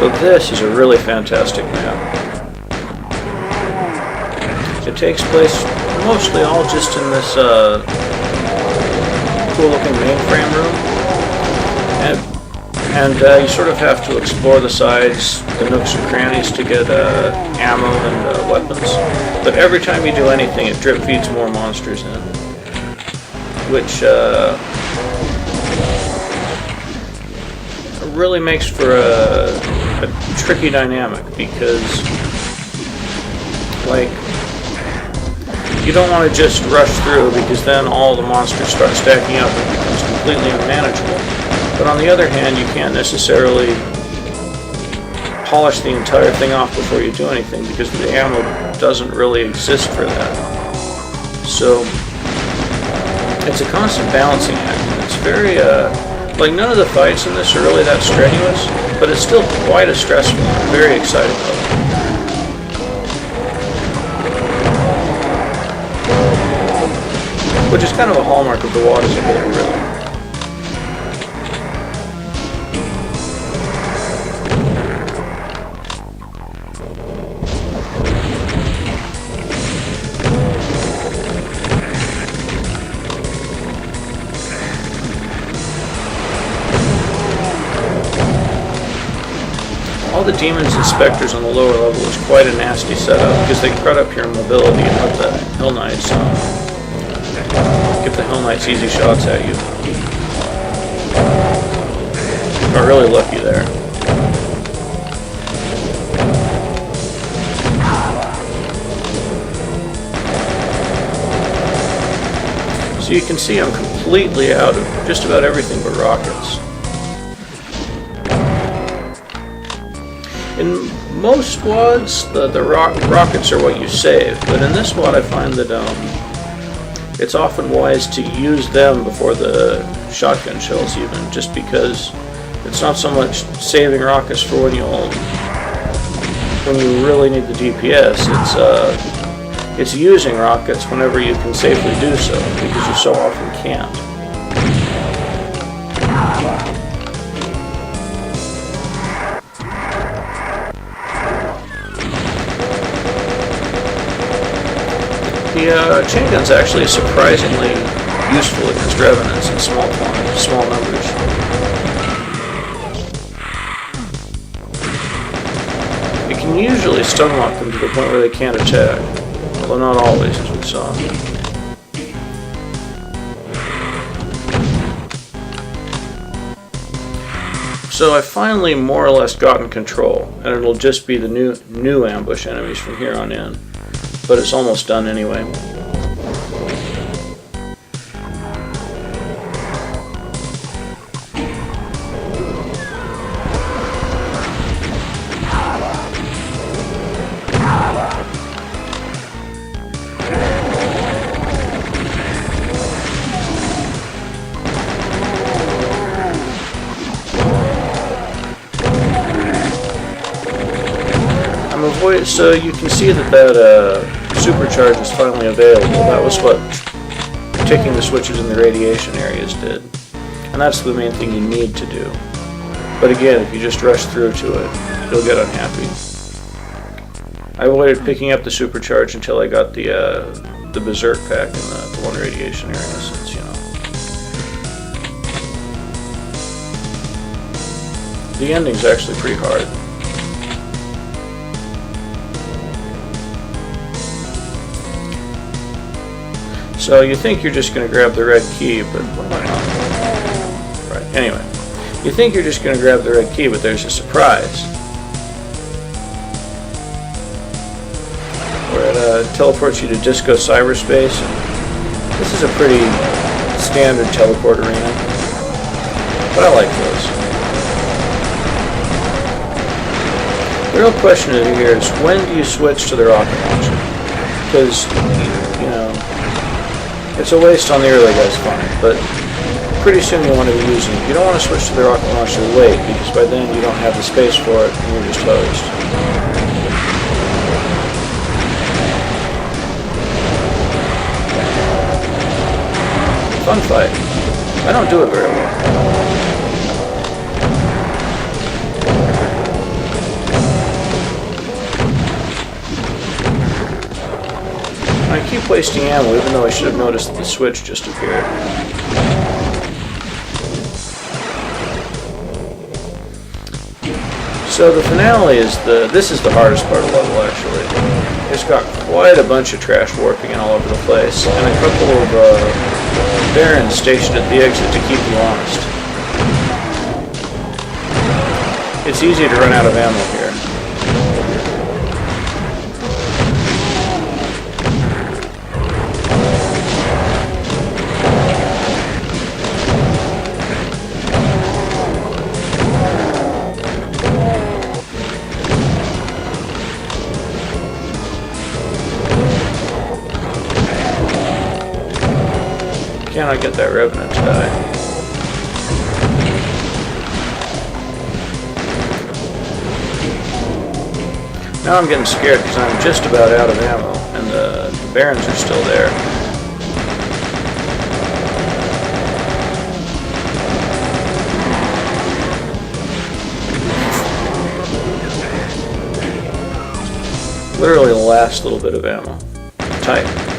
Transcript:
So this is a really fantastic map. It takes place mostly all just in this cool-looking mainframe room, and you sort of have to explore the sides, the nooks and crannies to get ammo and weapons. But every time you do anything, it drip feeds more monsters in, which really makes for a tricky dynamic, because, like, you don't want to just rush through, because then all the monsters start stacking up and it becomes completely unmanageable. But on the other hand, you can't necessarily polish the entire thing off before you do anything, because the ammo doesn't really exist for that. So it's a constant balancing act, and it's very like, none of the fights in this are really that strenuous, but it's still quite a stressful and very exciting level. Which is kind of a hallmark of the WAD as a whole, really. All the demons and specters on the lower level is quite a nasty setup, because they cut up your mobility and let the Hill Knights get the Hill Knights easy shots at you. Got really lucky there. So you can see I'm completely out of just about everything but rockets. In most WADs, the rockets are what you save, but in this WAD I find that it's often wise to use them before the shotgun shells even, just because it's not so much saving rockets for when you really need the DPS, it's using rockets whenever you can safely do so, because you so often can't. The chain gun's actually surprisingly useful against revenants in small numbers. It can usually stun lock them to the point where they can't attack, although not always, as we saw. So I finally more or less gotten control, and it'll just be the new ambush enemies from here on in. But it's almost done anyway. So you can see that supercharge is finally available. That was what ticking the switches in the radiation areas did. And that's the main thing you need to do. But again, if you just rush through to it, you'll get unhappy. I avoided picking up the supercharge until I got the Berserk pack in the one radiation area, since, you know. The ending's actually pretty hard. So you think you're just going to grab the red key, but what am I on? Right, anyway. You think you're just going to grab the red key, but there's a surprise. Where it teleports you to disco cyberspace. And this is a pretty standard teleport arena, but I like those. The real question here is, when do you switch to the rocket launcher? Because, you know, it's a waste on the early guys, fine, but pretty soon you want to be using it. You don't want to switch to the rocket launcher late, because by then you don't have the space for it and you're just hosed. Fun fight. I don't do it very well. wasting ammo, even though I should have noticed that the switch just appeared. So the finale is this is the hardest part of the level, actually. It's got quite a bunch of trash warping in all over the place, and a couple of barons stationed at the exit to keep you honest. It's easy to run out of ammo here. Cannot get that revenant to die. Now I'm getting scared because I'm just about out of ammo, and the barons are still there. Literally the last little bit of ammo. Tight.